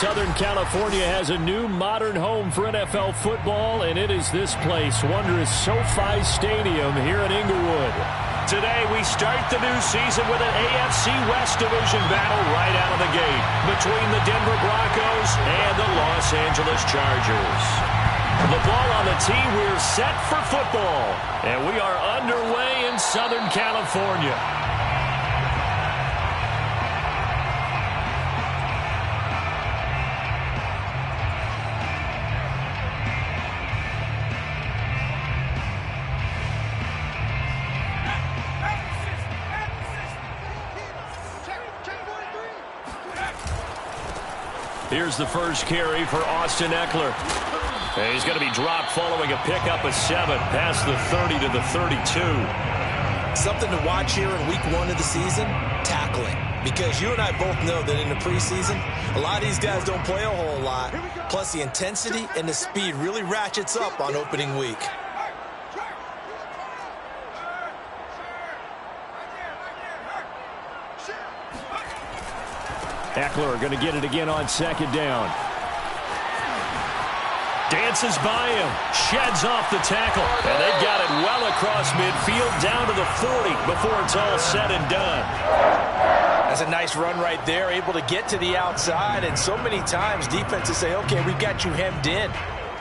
Southern California has a new modern home for NFL football, and it is this place, wondrous SoFi Stadium here in Inglewood. Today, we start the new season with an AFC West Division battle right out of the gate between the Denver Broncos and the Los Angeles Chargers. The ball on the tee, we're set for football, and we are underway in Southern California. Here's the first carry for Austin Ekeler. And he's going to be dropped following a pickup of 7 past the 30 to the 32. Something to watch here in week 1 of the season, tackling. Because you and I both know that in the preseason, a lot of these guys don't play a whole lot. Plus the intensity and the speed really ratchets up on opening week. Ekeler going to get it again on second down. Dances by him, sheds off the tackle, and they've got it well across midfield down to the 40 before it's all said and done. That's a nice run right there, able to get to the outside, and so many times defenses say, okay, we've got you hemmed in.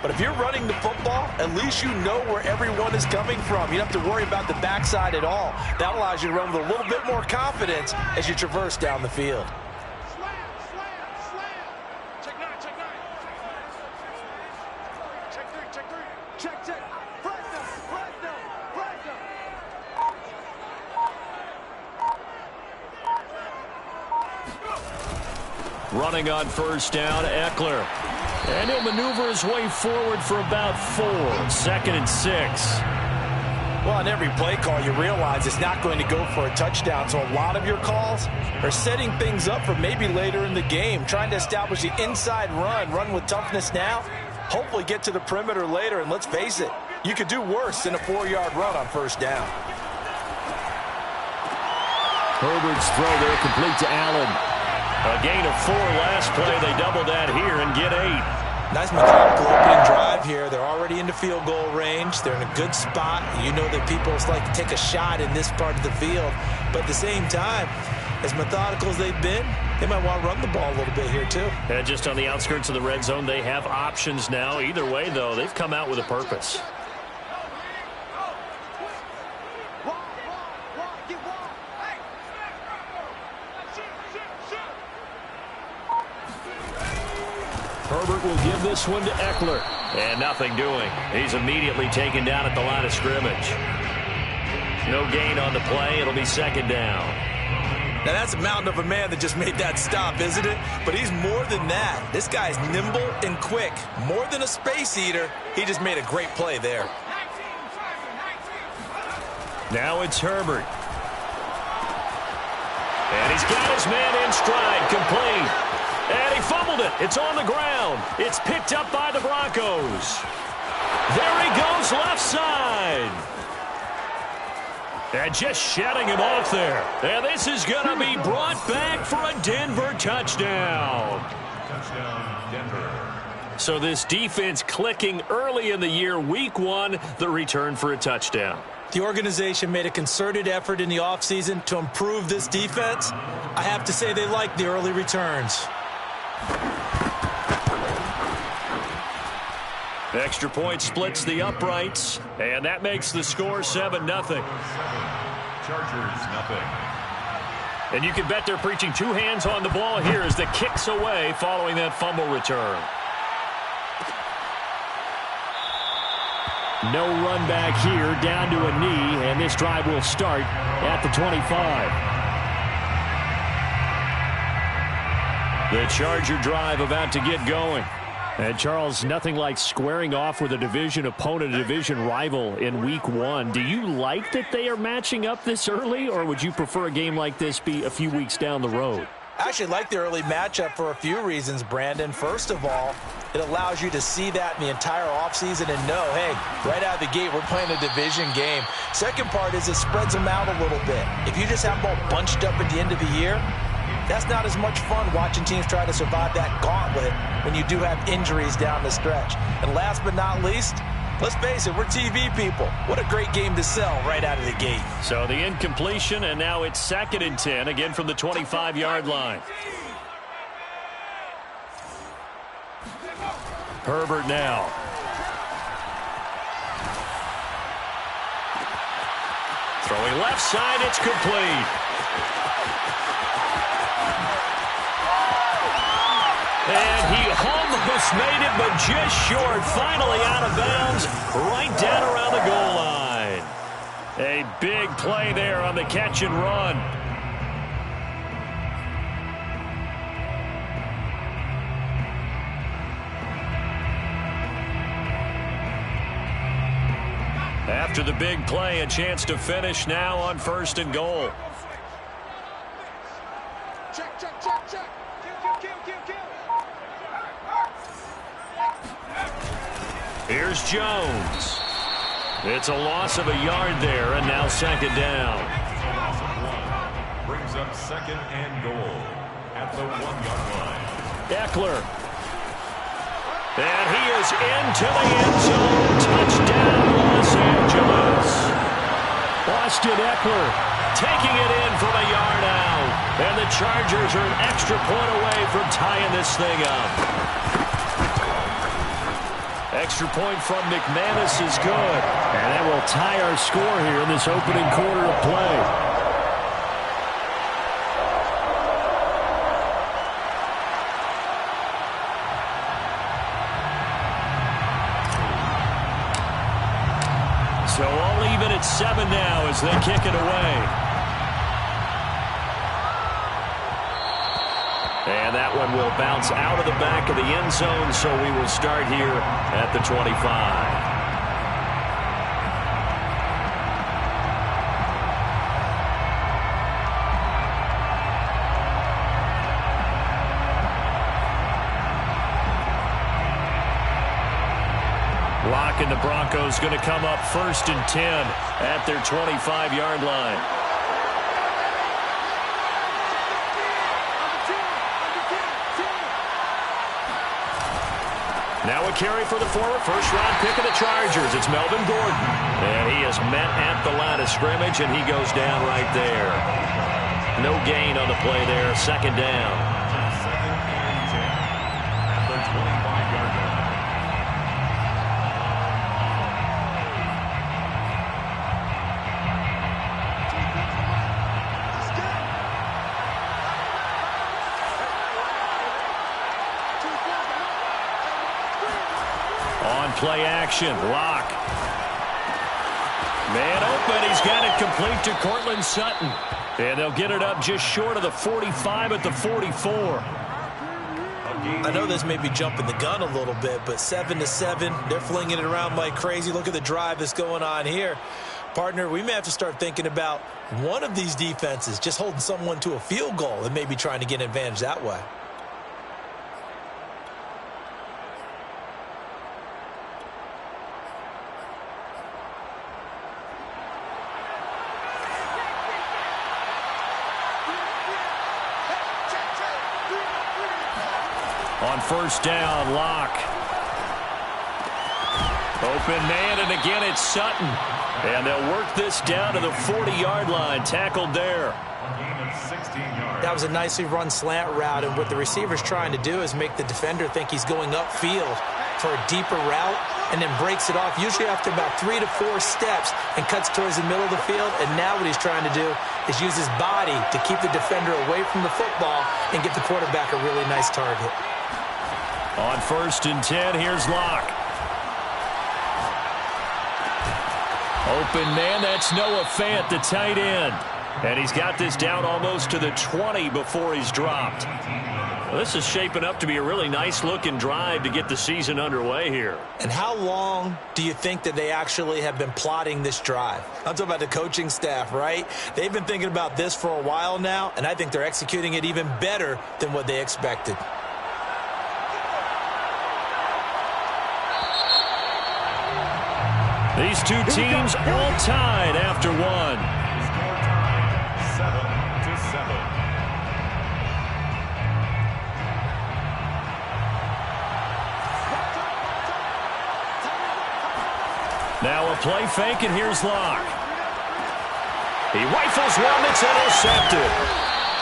But if you're running the football, at least you know where everyone is coming from. You don't have to worry about the backside at all. That allows you to run with a little bit more confidence as you traverse down the field. Running on first down, Ekeler. And he'll maneuver his way forward for about 4. 2nd and 6. Well, on every play call, you realize it's not going to go for a touchdown. So a lot of your calls are setting things up for maybe later in the game, trying to establish the inside run with toughness now, hopefully get to the perimeter later. And let's face it, you could do worse than a 4-yard run on first down. Herbert's throw there complete to Allen. A gain of 4 last play. They double that here and get 8. Nice methodical opening drive here. They're already into field goal range. They're in a good spot. You know that people like to take a shot in this part of the field. But at the same time, as methodical as they've been, they might want to run the ball a little bit here too. And just on the outskirts of the red zone, they have options now. Either way, though, they've come out with a purpose. Herbert will give this one to Ekeler. And nothing doing. He's immediately taken down at the line of scrimmage. No gain on the play. It'll be second down. Now that's a mountain of a man that just made that stop, isn't it? But he's more than that. This guy's nimble and quick. More than a space eater. He just made a great play there. Now it's Herbert. And he's got his man in stride, complete. And he fumbled it. It's on the ground. It's picked up by the Broncos. There he goes, left side. And just shutting him off there. And this is going to be brought back for a Denver touchdown. Touchdown, Denver. So this defense clicking early in the year, week 1, the return for a touchdown. The organization made a concerted effort in the offseason to improve this defense. I have to say they like the early returns. Extra point splits the uprights, and that makes the score 7-0. Chargers, nothing. And you can bet they're preaching 2 hands on the ball here as the kicks away following that fumble return. No run back here, down to a knee, and this drive will start at the 25. The Charger drive about to get going. And, Charles, nothing like squaring off with a division opponent, a division rival in week 1. Do you like that they are matching up this early, or would you prefer a game like this be a few weeks down the road? I actually like the early matchup for a few reasons, Brandon. First of all, it allows you to see that in the entire offseason and know, hey, right out of the gate, we're playing a division game. Second part is it spreads them out a little bit. If you just have them all bunched up at the end of the year, That's not as much fun watching teams try to survive that gauntlet when you do have injuries down the stretch. And last but not least, let's face it, we're TV people. What a great game to sell right out of the gate. So the incompletion, and now it's 2nd and 10, again from the 25-yard line. Herbert now. Throwing left side, it's complete. And he almost made it, but just short. Finally out of bounds, right down around the goal line. A big play there on the catch and run. After the big play, a chance to finish now on 1st and goal. Check, check, check, check. Kill. Here's Jones. It's a loss of a yard there, and now 2nd down. Brings up 2nd and goal at the 1-yard line. Eckler. And he is into the end zone. Touchdown, Los Angeles. Austin Eckler taking it in from a yard out. And the Chargers are an extra point away from tying this thing up. Extra point from McManus is good. And that will tie our score here in this opening quarter of play. So all even at 7 now as they kick it away. And that one will bounce out of the back of the end zone, so we will start here at the 25. Lock and the Broncos going to come up 1st and 10 at their 25-yard line. Now a carry for the former first-round pick of the Chargers. It's Melvin Gordon. And he is met at the line of scrimmage, and he goes down right there. No gain on the play there. 2nd down. 2nd and 10 at the 25-yard line. Play action. Lock. Man open. He's got it complete to Courtland Sutton. And they'll get it up just short of the 45 at the 44. I know this may be jumping the gun a little bit, but 7-7, they're flinging it around like crazy. Look at the drive that's going on here. Partner, we may have to start thinking about one of these defenses just holding someone to a field goal and maybe trying to get an advantage that way. On 1st down, Lock. Open man, and again it's Sutton. And they'll work this down to the 40-yard line. Tackled there. That was a nicely run slant route, and what the receiver's trying to do is make the defender think he's going upfield for a deeper route and then breaks it off, usually after about 3 to 4 steps, and cuts towards the middle of the field. And now what he's trying to do is use his body to keep the defender away from the football and get the quarterback a really nice target. On 1st and 10, here's Lock. Open man, that's Noah Fant, the tight end. And he's got this down almost to the 20 before he's dropped. Well, this is shaping up to be a really nice-looking drive to get the season underway here. And how long do you think that they actually have been plotting this drive? I'm talking about the coaching staff, right? They've been thinking about this for a while now, and I think they're executing it even better than what they expected. These two teams all tied after one. Now a play fake, and here's Locke. He rifles one that's intercepted.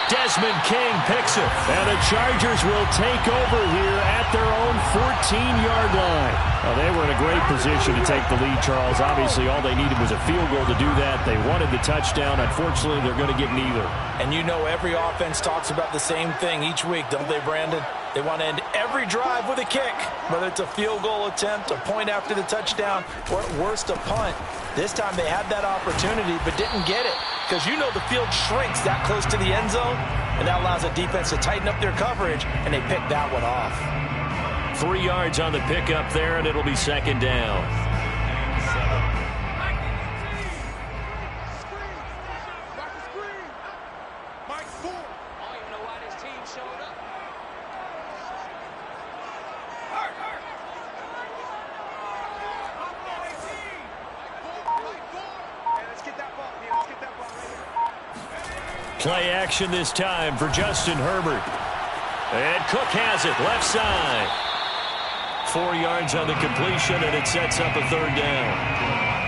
Desmond King picks it. And the Chargers will take over here at their own 14-yard line. Well, they were in a great position to take the lead, Charles. Obviously, all they needed was a field goal to do that. They wanted the touchdown. Unfortunately, they're going to get neither. And you know every offense talks about the same thing each week, don't they, Brandon? They want to end every drive with a kick, whether it's a field goal attempt, a point after the touchdown, or at worst, a punt. This time they had that opportunity but didn't get it because you know the field shrinks that close to the end zone, and that allows the defense to tighten up their coverage, and they picked that one off. 3 yards on the pickup there, and it'll be second down. Play action this time for Justin Herbert. And Cook has it, left side. 4 yards on the completion, and it sets up a third down.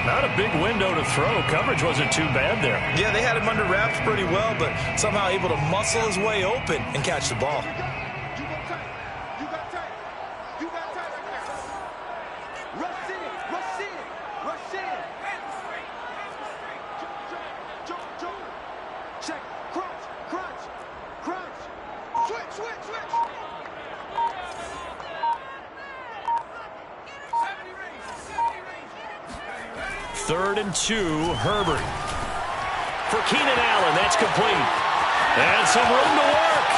Not a big window to throw. Coverage wasn't too bad there. Yeah, they had him under wraps pretty well, but somehow able to muscle his way open and catch the ball. Third and 2, Herbert. For Keenan Allen, that's complete. And some room to work.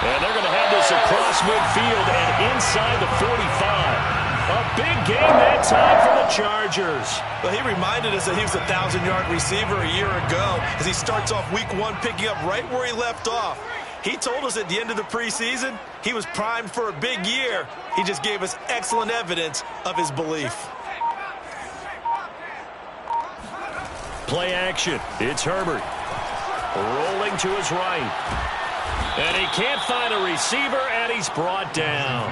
And they're going to have this across midfield and inside the 45. A big game that time for the Chargers. Well, he reminded us that he was a 1,000-yard receiver a year ago as he starts off week 1 picking up right where he left off. He told us at the end of the preseason he was primed for a big year. He just gave us excellent evidence of his belief. Play action. It's Herbert. Rolling to his right. And he can't find a receiver, and he's brought down.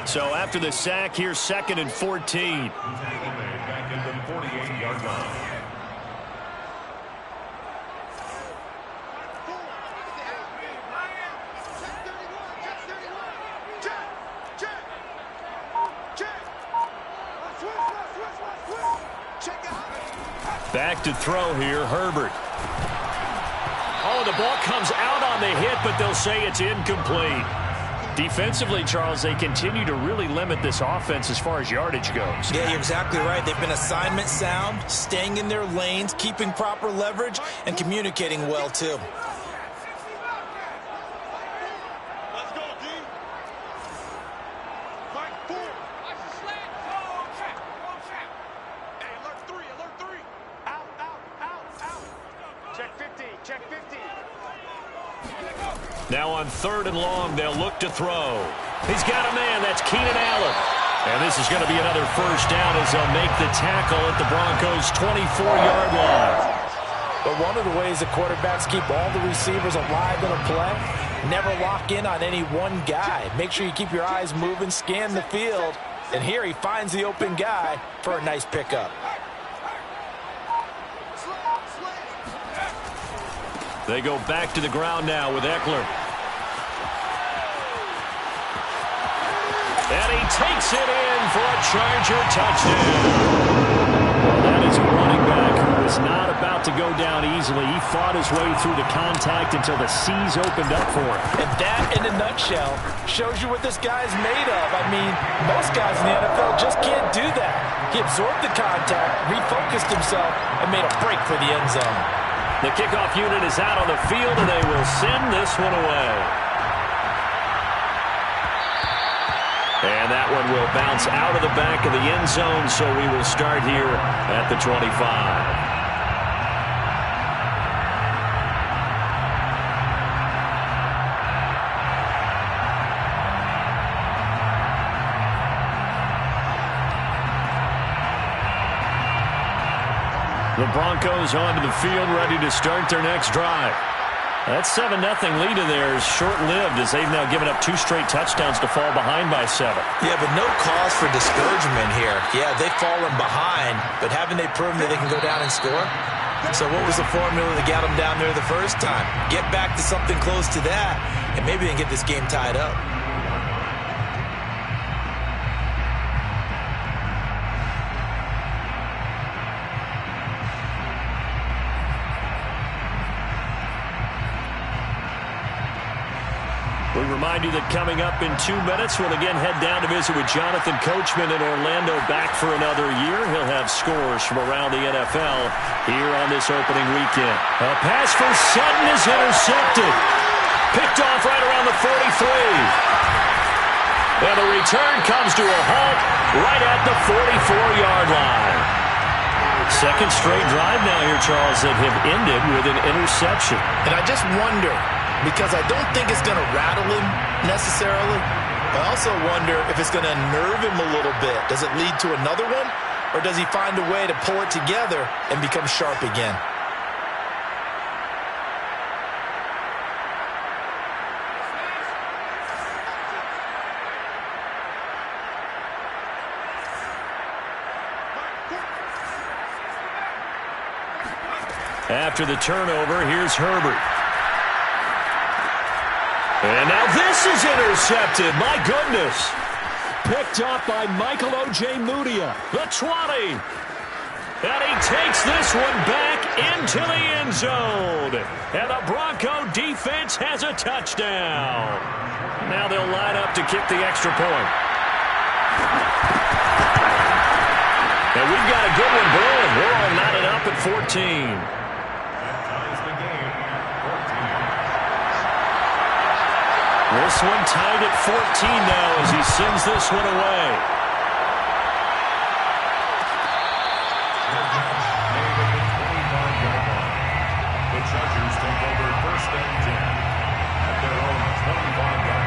So after the sack, here's 2nd and 14. Back at the 48-yard line. Back to throw here, Herbert. Oh, the ball comes out on the hit, but they'll say it's incomplete. Defensively, Charles, they continue to really limit this offense as far as yardage goes. Yeah, you're exactly right. They've been assignment sound, staying in their lanes, keeping proper leverage, and communicating well, too. Now on 3rd and long, they'll look to throw. He's got a man. That's Keenan Allen. And this is going to be another first down as they'll make the tackle at the Broncos' 24-yard line. But one of the ways the quarterbacks keep all the receivers alive in a play, never lock in on any one guy. Make sure you keep your eyes moving, scan the field. And here he finds the open guy for a nice pickup. They go back to the ground now with Eckler. And he takes it in for a Charger touchdown. Well, that is a running back who is not about to go down easily. He fought his way through the contact until the seas opened up for him. And that, in a nutshell, shows you what this guy's made of. I mean, most guys in the NFL just can't do that. He absorbed the contact, refocused himself, and made a break for the end zone. The kickoff unit is out on the field, and they will send this one away. And that one will bounce out of the back of the end zone, so we will start here at the 25. The Broncos onto the field, ready to start their next drive. That 7-0 lead of theirs short-lived as they've now given up 2 straight touchdowns to fall behind by 7. Yeah, but no cause for discouragement here. Yeah, they've fallen behind, but haven't they proven that they can go down and score? So what was the formula that got them down there the first time? Get back to something close to that, and maybe they can get this game tied up. We remind you that coming up in 2 minutes, we'll again head down to visit with Jonathan Coachman in Orlando, back for another year. He'll have scores from around the NFL here on this opening weekend. A pass for Sutton is intercepted. Picked off right around the 43. And the return comes to a halt right at the 44-yard line. Second straight drive now here, Charles, that have ended with an interception. And I just wonder, because I don't think it's going to rattle him necessarily. I also wonder if it's going to nerve him a little bit. Does it lead to another one? Or does he find a way to pull it together and become sharp again? After the turnover, here's Herbert. And now this is intercepted. My goodness. Picked off by Michael Ojemudia. The 20. And he takes this one back into the end zone. And the Bronco defense has a touchdown. Now they'll line up to kick the extra point. And we've got a good one brewing. We're all knotted up at 14. This one tied at 14 now as he sends this one away. The Chargers take over first and 10 at their own 25-yard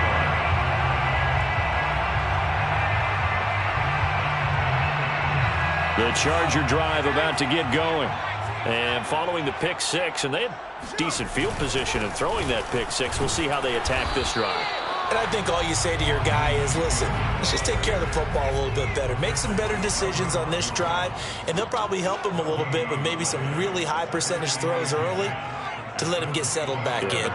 line. The Charger drive about to get going. And following the pick six, and they had decent field position in throwing that pick six. We'll see how they attack this drive. And I think all you say to your guy is, listen, let's just take care of the football a little bit better. Make some better decisions on this drive, and they'll probably help him a little bit with maybe some really high percentage throws early to let him get settled back in. But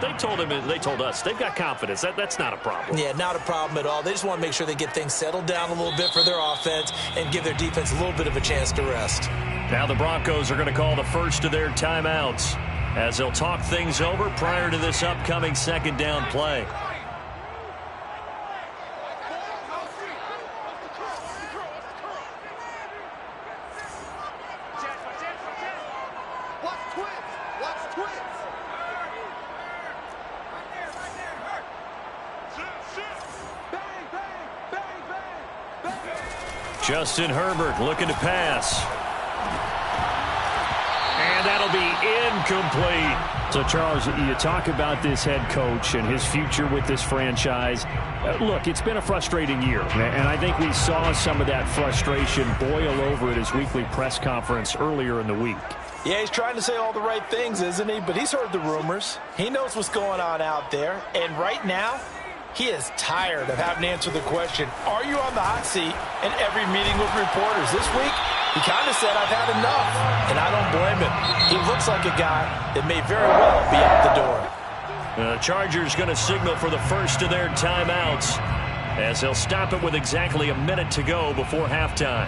they told us they've got confidence. That's not a problem. Yeah, not a problem at all. They just want to make sure they get things settled down a little bit for their offense and give their defense a little bit of a chance to rest. Now the Broncos are going to call the first of their timeouts as they'll talk things over prior to this upcoming second down play. Justin Herbert looking to pass. And that'll be incomplete. So, Charles, you talk about this head coach and his future with this franchise. Look, it's been a frustrating year, and I think we saw some of that frustration boil over at his weekly press conference earlier in the week. Yeah, he's trying to say all the right things, isn't he? But he's heard the rumors. He knows what's going on out there. And right now, he is tired of having to answer the question, are you on the hot seat in every meeting with reporters? This week, he kind of said, I've had enough, and I don't blame him. He looks like a guy that may very well be out the door. The Chargers going to signal for the first of their timeouts as they'll stop it with exactly a minute to go before halftime.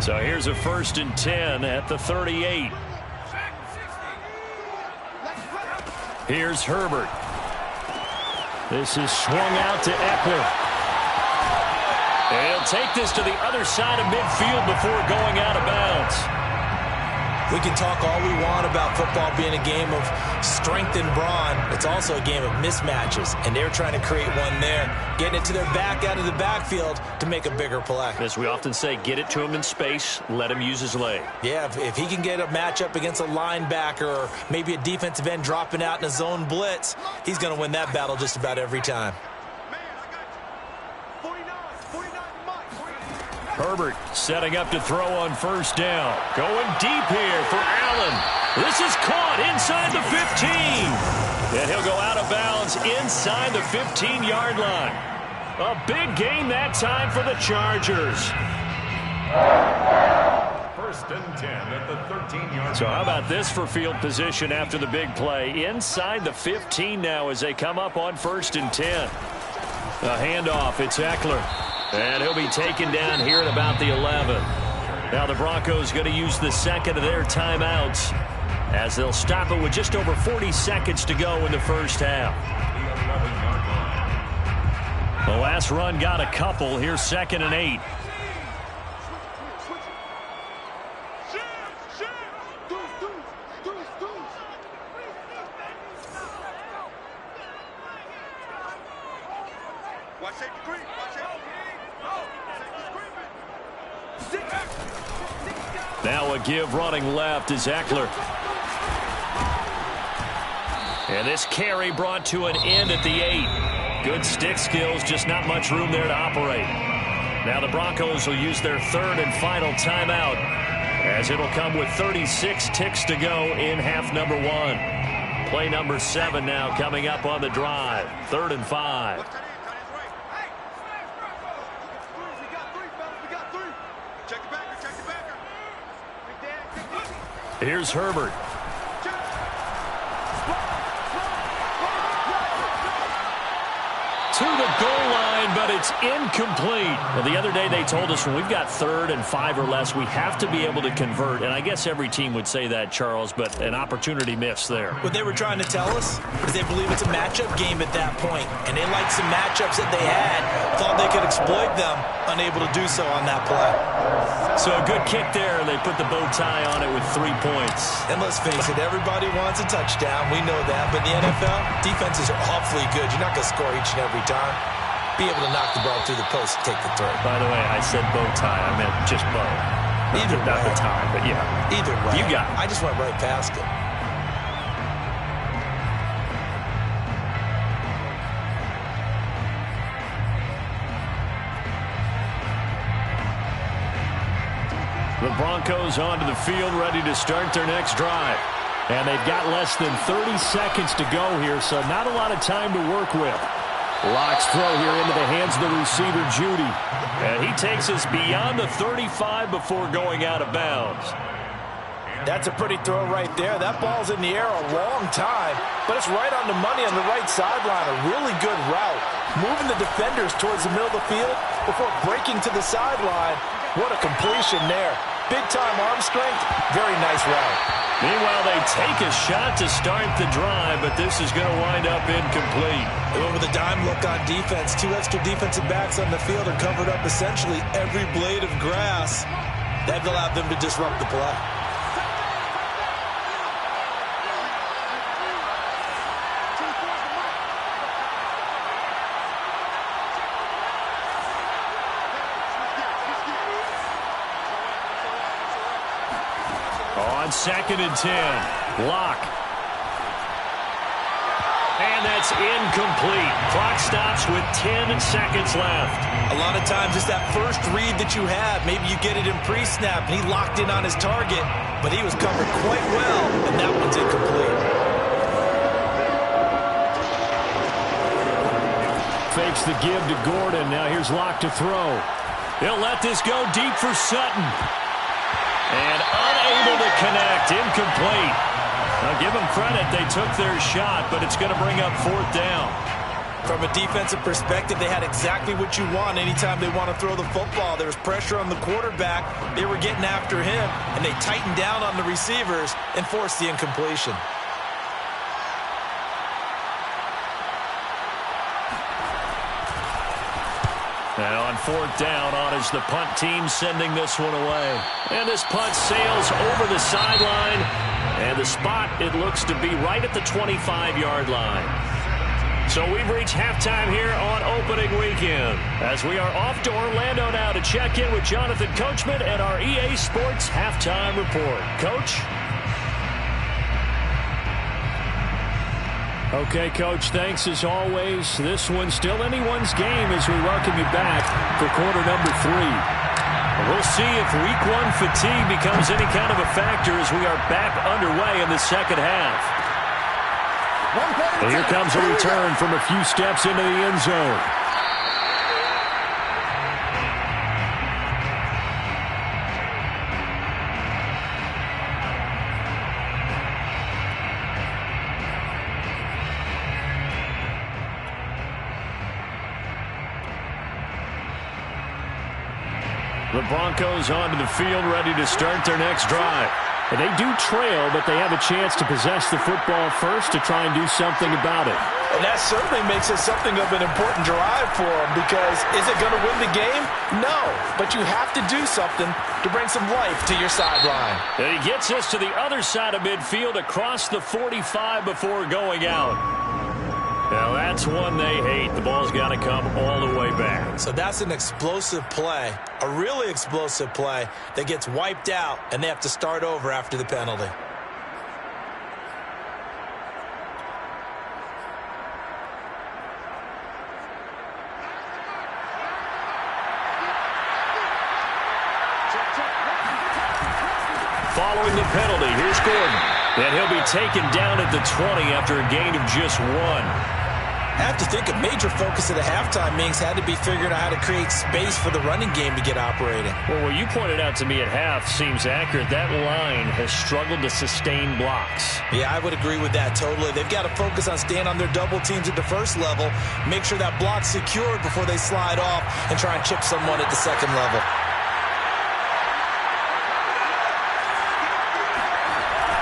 So here's a 1st and 10 at the 38. Here's Herbert. This is swung out to Eckler. And he'll take this to the other side of midfield before going out of bounds. We can talk all we want about football being a game of strength and brawn. It's also a game of mismatches, and they're trying to create one there, getting it to their back out of the backfield to make a bigger play. As we often say, get it to him in space, let him use his leg. Yeah, if he can get a matchup against a linebacker or maybe a defensive end dropping out in a zone blitz, he's going to win that battle just about every time. Herbert setting up to throw on first down. Going deep here for Allen. This is caught inside the 15. And he'll go out of bounds inside the 15-yard line. A big gain that time for the Chargers. First and 10 at the 13-yard line. So how about this for field position after the big play? Inside the 15 now as they come up on first and 10. A handoff. It's Eckler. And he'll be taken down here at about the 11. Now the Broncos going to use the second of their timeouts as they'll stop it with just over 40 seconds to go in the first half. The last run got a couple. Here's 2nd and 8. Now a give running left is Eckler. And this carry brought to an end at the 8. Good stick skills, just not much room there to operate. Now the Broncos will use their third and final timeout as it'll come with 36 ticks to go in half number 1. Play number 7 now coming up on the drive. 3rd and 5. Here's Herbert. To the goal line, but it's incomplete. Well, the other day they told us when we've got 3rd and 5 or less, we have to be able to convert. And I guess every team would say that, Charles, but an opportunity miss there. What they were trying to tell us is they believe it's a matchup game at that point. And they liked some matchups that they had, thought they could exploit them, unable to do so on that play. So a good kick there. They put the bow tie on it with 3 points. And let's face it, everybody wants a touchdown. We know that. But in the NFL, defenses are awfully good. You're not going to score each and every time. Be able to knock the ball through the post and take the throw. By the way, I said bow tie. I meant just bow. Either way. Not the tie, but yeah. Either way. You got it. I just went right past it. The Broncos onto the field, ready to start their next drive. And they've got less than 30 seconds to go here, so not a lot of time to work with. Locke's throw here into the hands of the receiver, Judy. And he takes us beyond the 35 before going out of bounds. That's a pretty throw right there. That ball's in the air a long time, but it's right on the money on the right sideline. A really good route. Moving the defenders towards the middle of the field before breaking to the sideline. What a completion there. Big-time arm strength. Very nice route. Meanwhile, they take a shot to start the drive, but this is going to wind up incomplete. They went with a dime look on defense. 2 extra defensive backs on the field and covered up essentially every blade of grass. That allowed them to disrupt the play. On 2nd and 10, Locke. And that's incomplete. Clock stops with 10 seconds left. A lot of times it's that first read that you have. Maybe you get it in pre-snap, and he locked in on his target, but he was covered quite well, and that one's incomplete. Fakes the give to Gordon. Now here's Locke to throw. He'll let this go deep for Sutton. And unable to connect. Incomplete. Now give them credit. They took their shot, but it's going to bring up 4th down. From a defensive perspective, they had exactly what you want anytime they want to throw the football. There was pressure on the quarterback. They were getting after him, and they tightened down on the receivers and forced the incompletion. Now on 4th down, on is the punt team sending this one away. And this punt sails over the sideline. And the spot, it looks to be right at the 25-yard line. So we've reached halftime here on opening weekend, as we are off to Orlando now to check in with Jonathan Coachman and our EA Sports Halftime Report. Coach? Okay, Coach, thanks as always. This one's still anyone's game as we welcome you back for quarter number 3. We'll see if week one fatigue becomes any kind of a factor as we are back underway in the second half. And here comes a return from a few steps into the end zone. The Broncos onto the field, ready to start their next drive. And they do trail, but they have a chance to possess the football first to try and do something about it. And that certainly makes it something of an important drive for them, because is it going to win the game? No, but you have to do something to bring some life to your sideline. And he gets us to the other side of midfield across the 45 before going out. Now that's one they hate. The ball's got to come all the way back. So that's an explosive play, a really explosive play that gets wiped out, and they have to start over after the penalty. Following the penalty, here's Gordon. And he'll be taken down at the 20 after a gain of just 1. I have to think a major focus of the halftime meetings had to be figuring out how to create space for the running game to get operating. Well, what you pointed out to me at half seems accurate. That line has struggled to sustain blocks. Yeah, I would agree with that totally. They've got to focus on staying on their double teams at the first level, make sure that block's secured before they slide off and try and chip someone at the second level.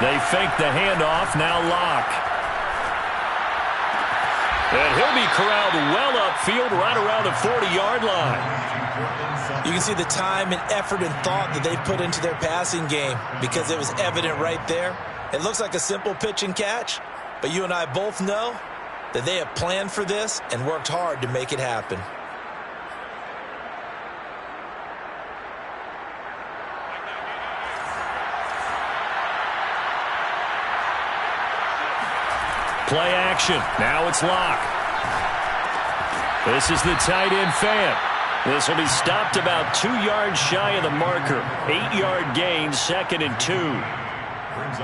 They fake the handoff, now Locke. And he'll be corralled well upfield right around the 40-yard line. You can see the time and effort and thought that they put into their passing game because it was evident right there. It looks like a simple pitch and catch, but you and I both know that they have planned for this and worked hard to make it happen. Play action. Now it's Locke. This is the tight end Fant. This will be stopped about 2 yards shy of the marker. 8-yard gain, 2nd and 2.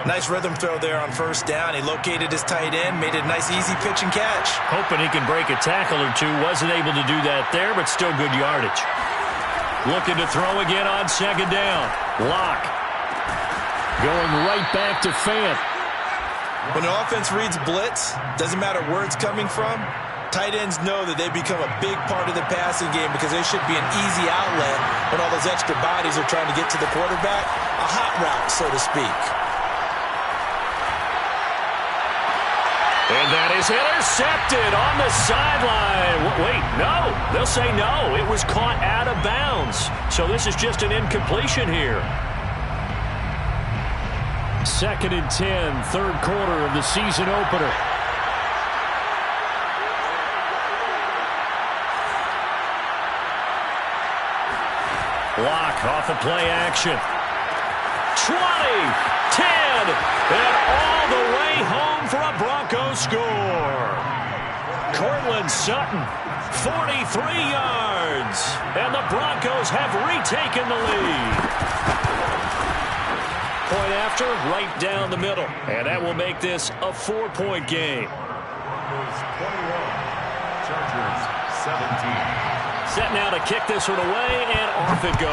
Nice rhythm throw there on first down. He located his tight end, made it a nice easy pitch and catch. Hoping he can break a tackle or two. Wasn't able to do that there, but still good yardage. Looking to throw again on 2nd down. Locke. Going right back to Fant. When an offense reads blitz, doesn't matter where it's coming from, tight ends know that they become a big part of the passing game because they should be an easy outlet when all those extra bodies are trying to get to the quarterback. A hot route, so to speak. And that is intercepted on the sideline. Wait, no. They'll say no. It was caught out of bounds. So this is just an incompletion here. 2nd and 10, third quarter of the season opener. Locke off of play action. 20, 10, and all the way home for a Broncos score. Courtland Sutton, 43 yards, and the Broncos have retaken the lead. Point after, right down the middle. And that will make this a 4-point game. Broncos 21, Chargers 17. Set now to kick this one away, and off it goes.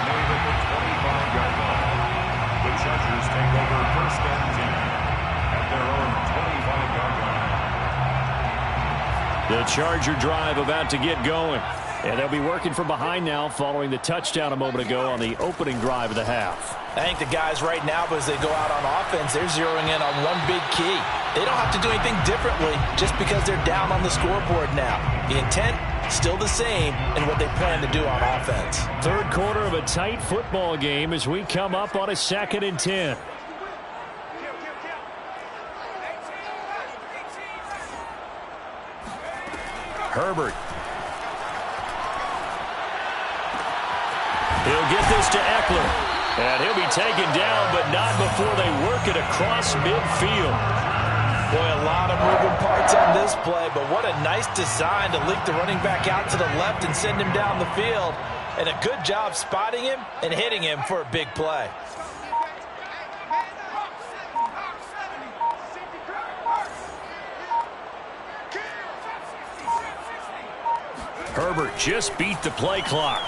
Made at the 25-yard line. The Chargers take over 1st and 10 at their own 25-yard line. The Charger drive about to get going. And they'll be working from behind now following the touchdown a moment ago on the opening drive of the half. I think the guys right now, as they go out on offense, they're zeroing in on one big key. They don't have to do anything differently just because they're down on the scoreboard now. The intent, still the same in what they plan to do on offense. Third quarter of a tight football game as we come up on a 2nd and 10. Herbert. He'll get this to Eckler. And he'll be taken down, but not before they work it across midfield. Boy, a lot of moving parts on this play, but what a nice design to leak the running back out to the left and send him down the field. And a good job spotting him and hitting him for a big play. Herbert just beat the play clock.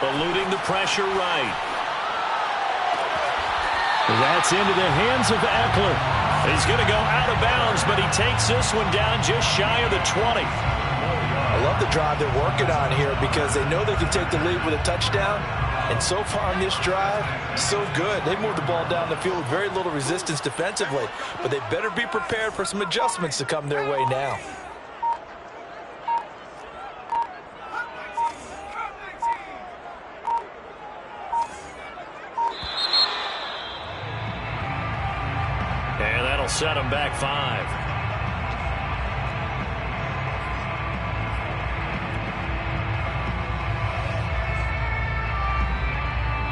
Eluding the pressure right. That's into the hands of Eckler. He's going to go out of bounds, but he takes this one down just shy of the 20. I love the drive they're working on here because they know they can take the lead with a touchdown. And so far on this drive, so good. They moved the ball down the field with very little resistance defensively. But they better be prepared for some adjustments to come their way now. And that'll set him back 5.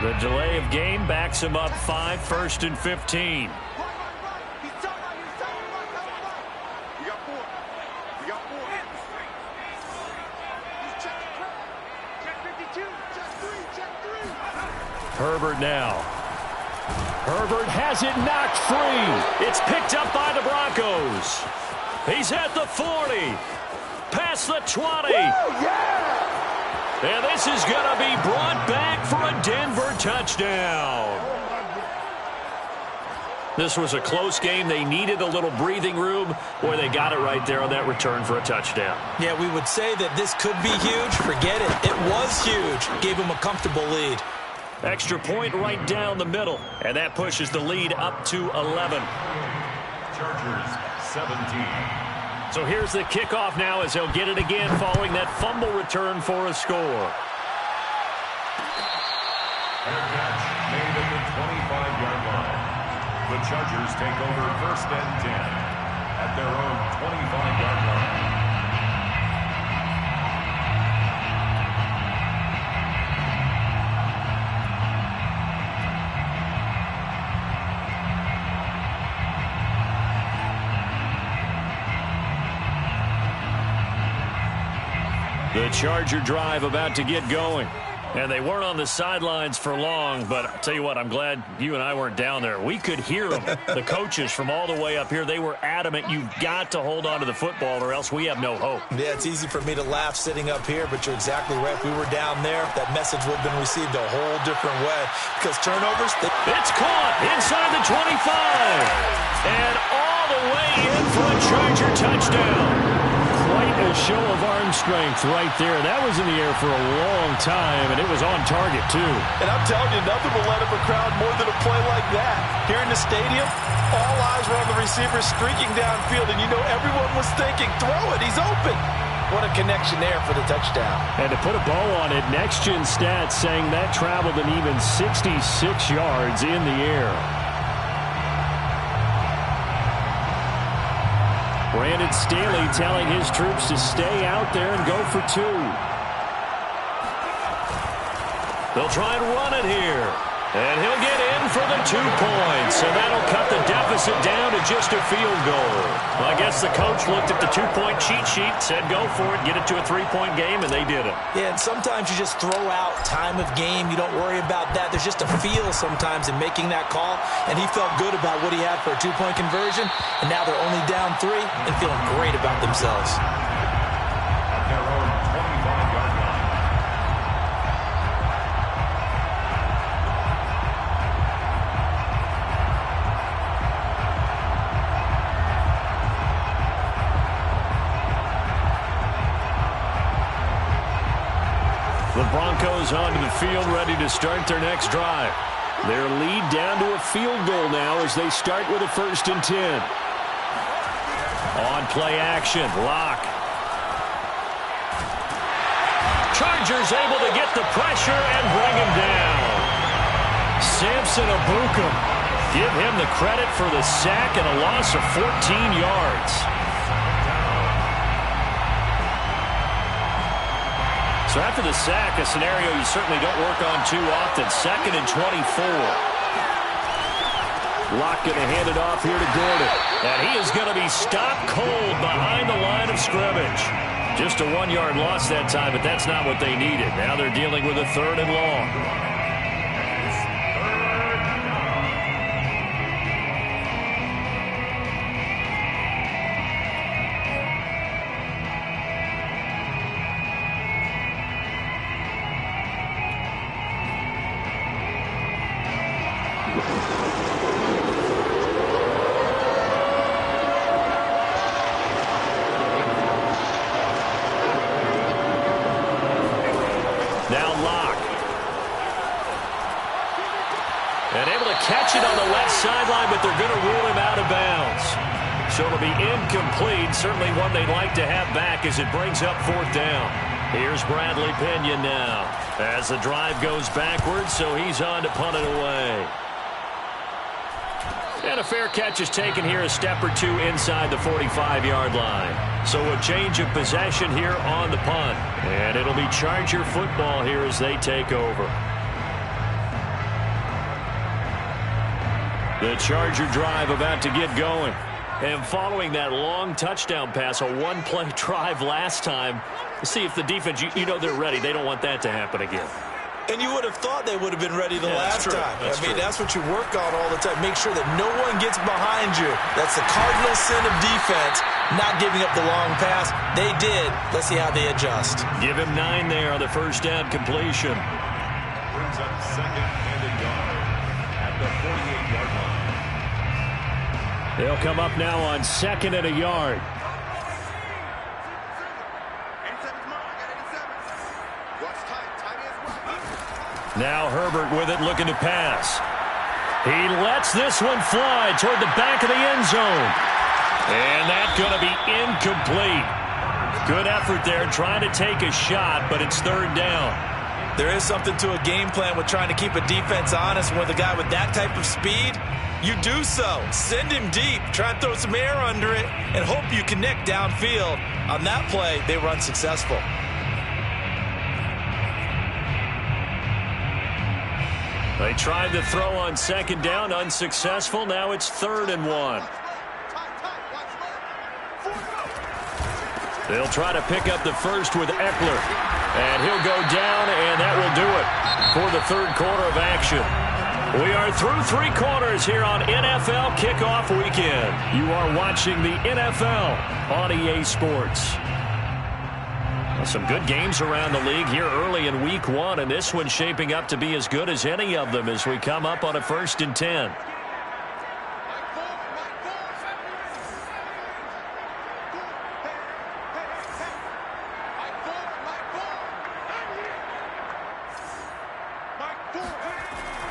The delay of game backs him up 5, 1st and 15. Herbert now. Herbert has it knocked free. It's picked up by the Broncos. He's at the 40. Past the 20. And this is going to be brought back for a Denver touchdown. This was a close game. They needed a little breathing room. Boy, they got it right there on that return for a touchdown. Yeah, we would say that this could be huge. Forget it. It was huge. Gave them a comfortable lead. Extra point right down the middle. And that pushes the lead up to 11. Chargers 17. So here's the kickoff now as they'll get it again following that fumble return for a score. Fair catch made at the 25-yard line. The Chargers take over 1st and 10 at their own 25-yard line. The Charger drive about to get going. And they weren't on the sidelines for long, but I'll tell you what, I'm glad you and I weren't down there. We could hear them, the coaches from all the way up here. They were adamant, you've got to hold on to the football or else we have no hope. Yeah, it's easy for me to laugh sitting up here, but you're exactly right. If we were down there, that message would have been received a whole different way. Because turnovers... It's caught inside the 25. And all the way in for a Charger touchdown. Quite a show of arm strength right there. That was in the air for a long time, and it was on target, too. And I'm telling you, nothing will let up a crowd more than a play like that. Here in the stadium, all eyes were on the receiver streaking downfield, and you know everyone was thinking, throw it, he's open. What a connection there for the touchdown. And to put a bow on it, Next Gen Stats saying that traveled an even 66 yards in the air. Brandon Staley telling his troops to stay out there and go for 2. They'll try and run it here. And he'll get in for the 2 points. And that'll cut the deficit down to just a field goal. Well, I guess the coach looked at the 2-point cheat sheet, said go for it, get it to a 3-point game, and they did it. Yeah, and sometimes you just throw out time of game. You don't worry about that. There's just a feel sometimes in making that call. And he felt good about what he had for a 2-point conversion. And now they're only down 3 and feeling great about themselves. At their own 25-yard line. The Broncos onto the field, ready to start their next drive. Their lead down to a field goal now as they start with a 1st and 10. On play action, Locke. Chargers able to get the pressure and bring him down. Samson Ebukam. Give him the credit for the sack and a loss of 14 yards. So after the sack, a scenario you certainly don't work on too often. 2nd and 24. Locke going to hand it off here to Gordon. And he is going to be stopped cold behind the line of scrimmage. Just a 1-yard loss that time, but that's not what they needed. Now they're dealing with a 3rd and long. Now Locke. And able to catch it on the left sideline, but they're going to rule him out of bounds. So it'll be incomplete. Certainly one they'd like to have back as it brings up 4th down. Here's Bradley Pinion now as the drive goes backwards, so he's on to punt it away. And a fair catch is taken here, a step or two inside the 45-yard line. So a change of possession here on the punt. And it'll be Charger football here as they take over. The Charger drive about to get going. And following that long touchdown pass, a 1-play drive last time, see if the defense, you know they're ready. They don't want that to happen again. And you would have thought they would have been ready the last time. That's what you work on all the time. Make sure that no one gets behind you. That's the cardinal sin of defense, not giving up the long pass. They did. Let's see how they adjust. Give him 9 there on the first down completion. Brings up 2nd and a yard at the 48-yard line. They'll come up now on 2nd and a yard. Now Herbert with it, looking to pass. He lets this one fly toward the back of the end zone. And that's going to be incomplete. Good effort there, trying to take a shot, but it's 3rd down. There is something to a game plan with trying to keep a defense honest. With a guy with that type of speed, you do so. Send him deep, try and throw some air under it, and hope you connect downfield. On that play, they were unsuccessful. They tried to throw on 2nd down, unsuccessful. Now it's 3rd and 1. They'll try to pick up the first with Eckler. And he'll go down, and that will do it for the 3rd quarter of action. We are through 3 quarters here on NFL Kickoff Weekend. You are watching the NFL on EA Sports. Some good games around the league here early in Week 1, and this one's shaping up to be as good as any of them as we come up on a 1st and 10.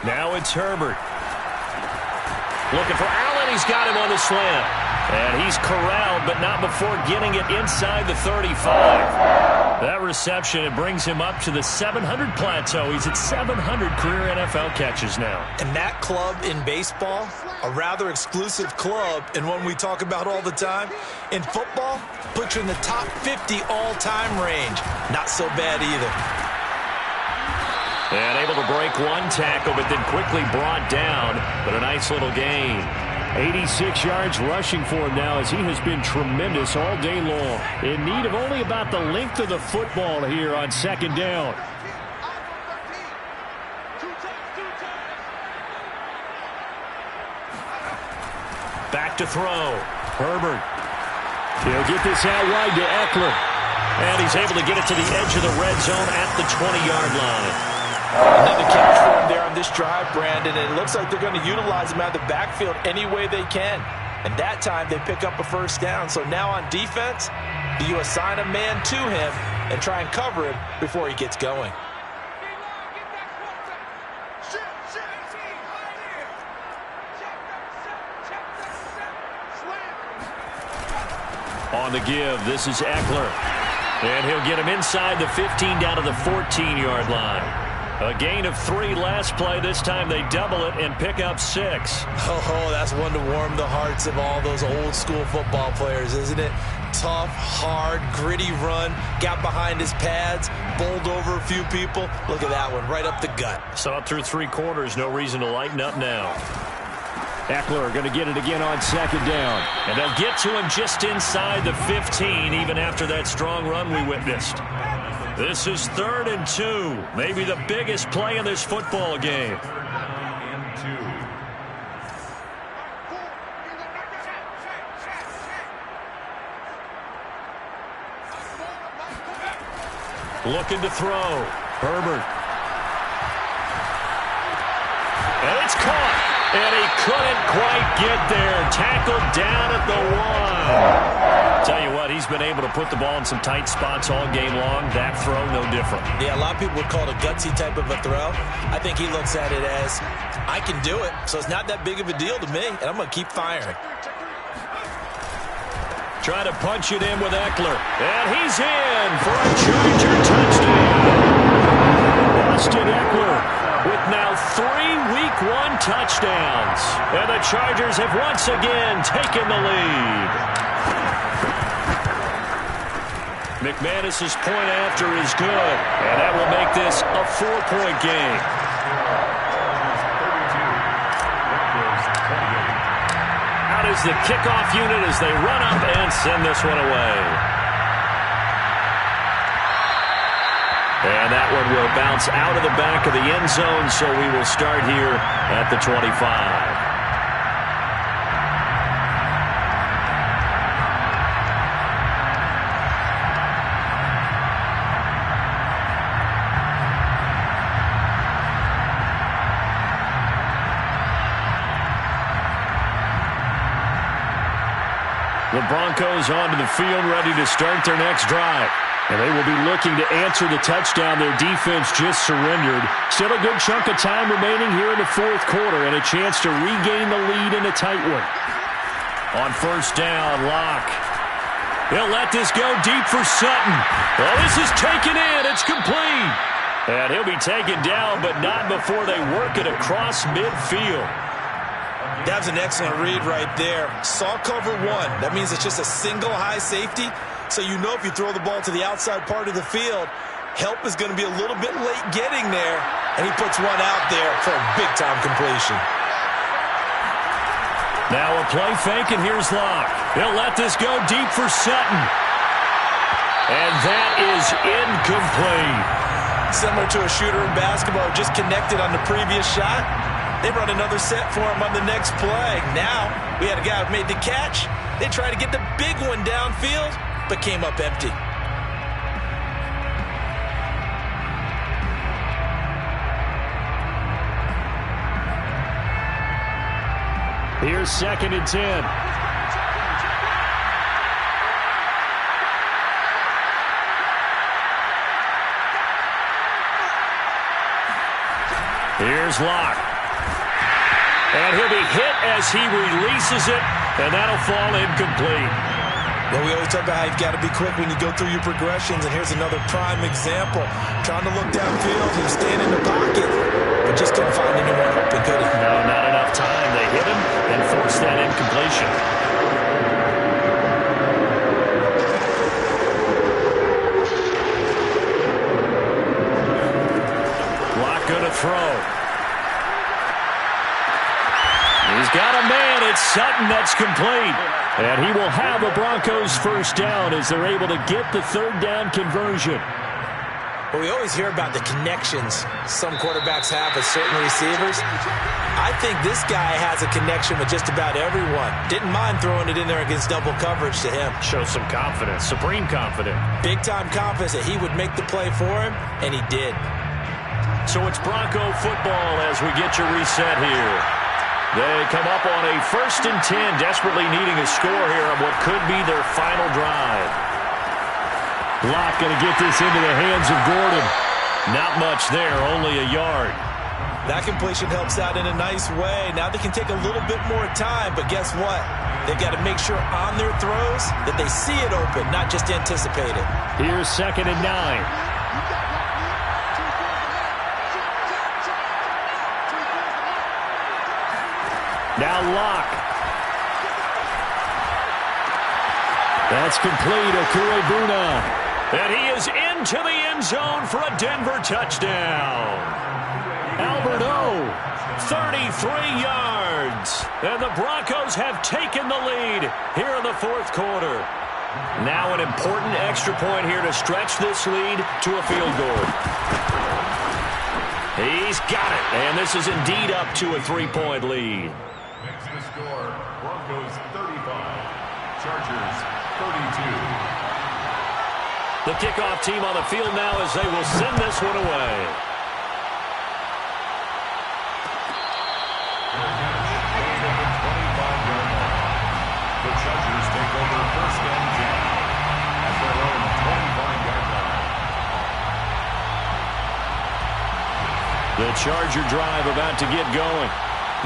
Now it's Herbert. Looking for Allen. He's got him on the slant. And he's corralled, but not before getting it inside the 35. That reception, it brings him up to the 700 plateau. He's at 700 career NFL catches now. And that club in baseball, a rather exclusive club, and one we talk about all the time. In football, puts you in the top 50 all-time range. Not so bad either. And able to break one tackle, but then quickly brought down. But a nice little gain. 86 yards rushing for him now as he has been tremendous all day long. In need of only about the length of the football here on 2nd down. Back to throw. Herbert. He'll get this out wide to Eckler. And he's able to get it to the edge of the red zone at the 20-yard line. Another catch for him there on this drive, Brandon, and it looks like they're going to utilize him out of the backfield any way they can. And that time they pick up a 1st down. So now on defense, do you assign a man to him and try and cover him before he gets going? On the give, this is Eckler. And he'll get him inside the 15 down to the 14-yard line. A gain of 3 last play. This time they double it and pick up 6. Oh, that's one to warm the hearts of all those old-school football players, isn't it? Tough, hard, gritty run. Got behind his pads, bowled over a few people. Look at that one, right up the gut. Saw it through 3 quarters. No reason to lighten up now. Eckler going to get it again on second down. And they'll get to him just inside the 15, even after that strong run we witnessed. This is 3rd and 2. Maybe the biggest play in this football game. Looking to throw. Herbert. And it's caught. And he couldn't quite get there. Tackled down at the 1. Tell you what, he's been able to put the ball in some tight spots all game long. That throw, no different. Yeah, a lot of people would call it a gutsy type of a throw. I think he looks at it as, I can do it, so it's not that big of a deal to me, and I'm going to keep firing. Try to punch it in with Eckler. And he's in for a Charger touchdown. Austin Eckler with now 3 Week 1 touchdowns. And the Chargers have once again taken the lead. McManus's point after is good. And that will make this a 4-point game. Out is the kickoff unit as they run up and send this one away. And that one will bounce out of the back of the end zone, so we will start here at the 25. The Broncos onto the field, ready to start their next drive. And they will be looking to answer the touchdown their defense just surrendered. Still a good chunk of time remaining here in the 4th quarter and a chance to regain the lead in a tight one. On 1st down, Locke. He'll let this go deep for Sutton. Well, this is taken in. It's complete. And he'll be taken down, but not before they work it across midfield. That was an excellent read right there. Saw cover 1. That means it's just a single high safety. So you know if you throw the ball to the outside part of the field, help is going to be a little bit late getting there. And he puts one out there for a big-time completion. Now a play fake, and here's Locke. He'll let this go deep for Sutton. And that is incomplete. Similar to a shooter in basketball, just connected on the previous shot. They run another set for him on the next play. Now, we had a guy who made the catch. They tried to get the big one downfield, but came up empty. Here's 2nd and 10. Here's Locke. And he'll be hit as he releases it, and that'll fall incomplete. Well, we always talk about how you've got to be quick when you go through your progressions, and here's another prime example. Trying to look downfield, he was staying in the pocket, but just couldn't find anyone open, could he? No, not enough time. They hit him and forced that incompletion. Locke gonna throw. He's got a man. It's Sutton. That's complete. And he will have the Broncos 1st down as they're able to get the 3rd down conversion. Well, we always hear about the connections some quarterbacks have with certain receivers. I think this guy has a connection with just about everyone. Didn't mind throwing it in there against double coverage to him. Shows some confidence, supreme confidence. Big-time confidence that he would make the play for him, and he did. So it's Bronco football as we get your reset here. They come up on a 1st and 10, desperately needing a score here on what could be their final drive. Locke going to get this into the hands of Gordon. Not much there, only a yard. That completion helps out in a nice way. Now they can take a little bit more time, but guess what? They've got to make sure on their throws that they see it open, not just anticipate it. Here's 2nd and 9. Now Locke. That's complete. Okwuegbunam. And he is into the end zone for a Denver touchdown. Albert O 33 yards. And the Broncos have taken the lead here in the fourth quarter. Now an important extra point here to stretch this lead to a field goal. He's got it, and this is indeed up to a 3-point lead. Next to score, Broncos 35, Chargers 32. The kickoff team on the field now as they will send this one away. The Chargers take over first and 10 at their own 25-yard line. The Charger drive about to get going.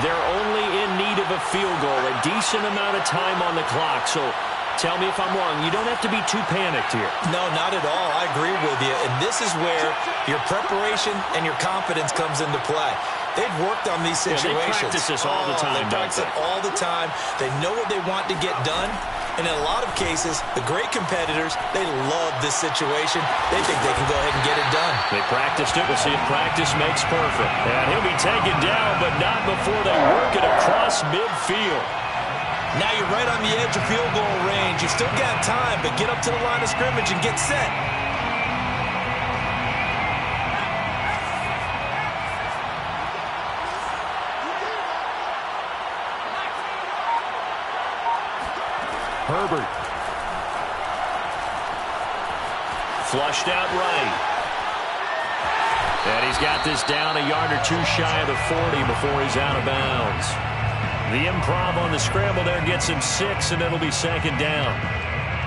They're only in need of a field goal, a decent amount of time on the clock. So tell me if I'm wrong. You don't have to be too panicked here. No, not at all. I agree with you. And this is where your preparation and your confidence comes into play. They've worked on these situations. Yeah, they practice this all the time. They practice it all the time. They know what they want to get done. And in a lot of cases, the great competitors, they love this situation. They think they can go ahead and get it done. They practiced it. We'll see if practice makes perfect. And he'll be taken down, but not before they work it across midfield. Now you're right on the edge of field goal range. You've still got time, but get up to the line of scrimmage and get set. Herbert. Flushed out right. And he's got this down a yard or two shy of the 40 before he's out of bounds. The improv on the scramble there gets him 6, and it'll be second down.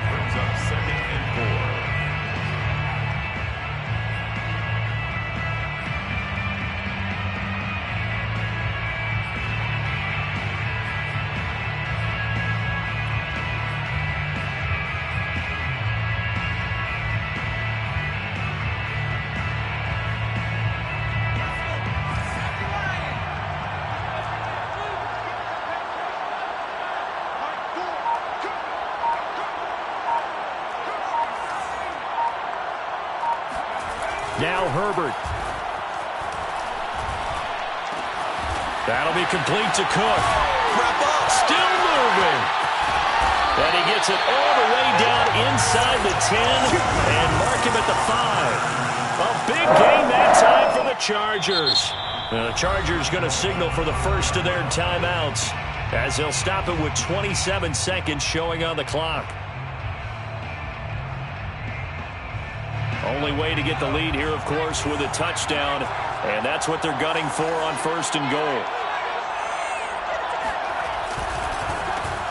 Brings up second and 4. Now Herbert. That'll be complete to Cook. Wrap up. Still moving. And he gets it all the way down inside the 10 and mark him at the 5. A big game that time for the Chargers. The Chargers going to signal for the first of their timeouts as they'll stop it with 27 seconds showing on the clock. Only way to get the lead here, of course, with a touchdown, and that's what they're gunning for on first and goal.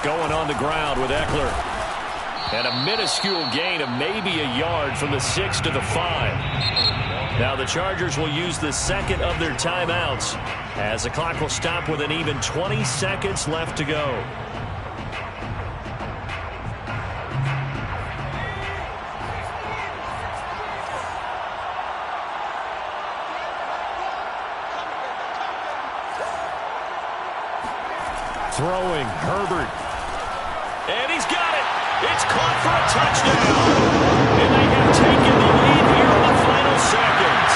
Going on the ground with Eckler. And a minuscule gain of maybe a yard from the 6 to the 5. Now the Chargers will use the second of their timeouts as the clock will stop with an even 20 seconds left to go. Throwing, Herbert. And he's got it. It's caught for a touchdown. And they have taken the lead here in the final seconds.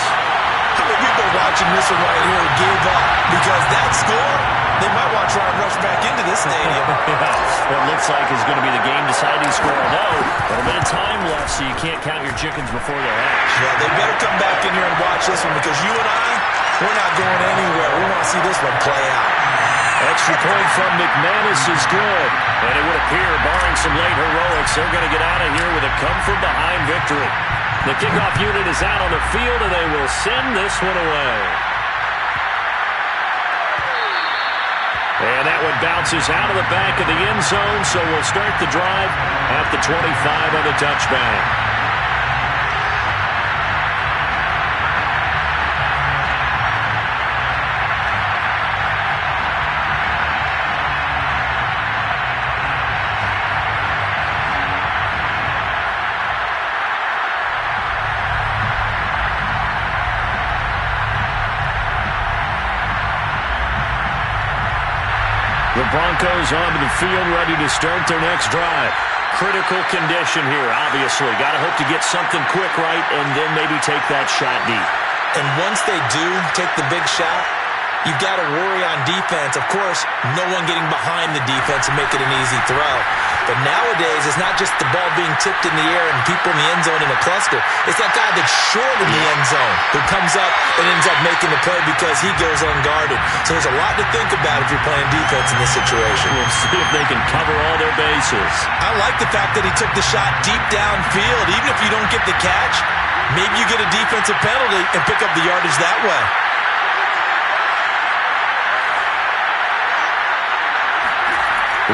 How many people watching this one right here gave up? Because that score, they might want to try and rush back into this stadium. Well, it looks like it's going to be the game-deciding score. No, a little bit of time left, so you can't count your chickens before they're hatched. Well, they better come back in here and watch this one because you and I, we're not going anywhere. We want to see this one play out. Extra point from McManus is good. And it would appear, barring some late heroics, they're going to get out of here with a come-from-behind victory. The kickoff unit is out on the field, and they will send this one away. And that one bounces out of the back of the end zone, so we'll start the drive at the 25 on the touchback. The Broncos onto the field, ready to start their next drive. Critical condition here, obviously. Got to hope to get something quick right and then maybe take that shot deep. And once they do take the big shot, you've got to worry on defense. Of course, no one getting behind the defense and make it an easy throw. But nowadays, it's not just the ball being tipped in the air and people in the end zone in a cluster. It's that guy that's short in the end zone who comes up and ends up making the play because he goes unguarded. So there's a lot to think about if you're playing defense in this situation. We'll see if they can cover all their bases. I like the fact that he took the shot deep downfield. Even if you don't get the catch, maybe you get a defensive penalty and pick up the yardage that way.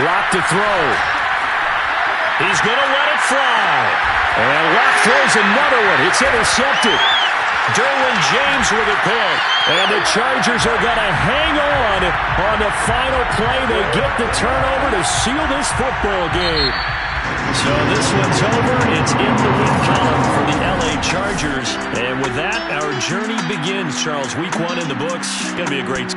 Locke to throw. He's going to let it fly. And Locke throws another one. It's intercepted. Derwin James with a pick. And the Chargers are going to hang on the final play. They get the turnover to seal this football game. So this one's over. It's in the win column for the LA Chargers. And with that, our journey begins, Charles. Week 1 in the books. It's going to be a great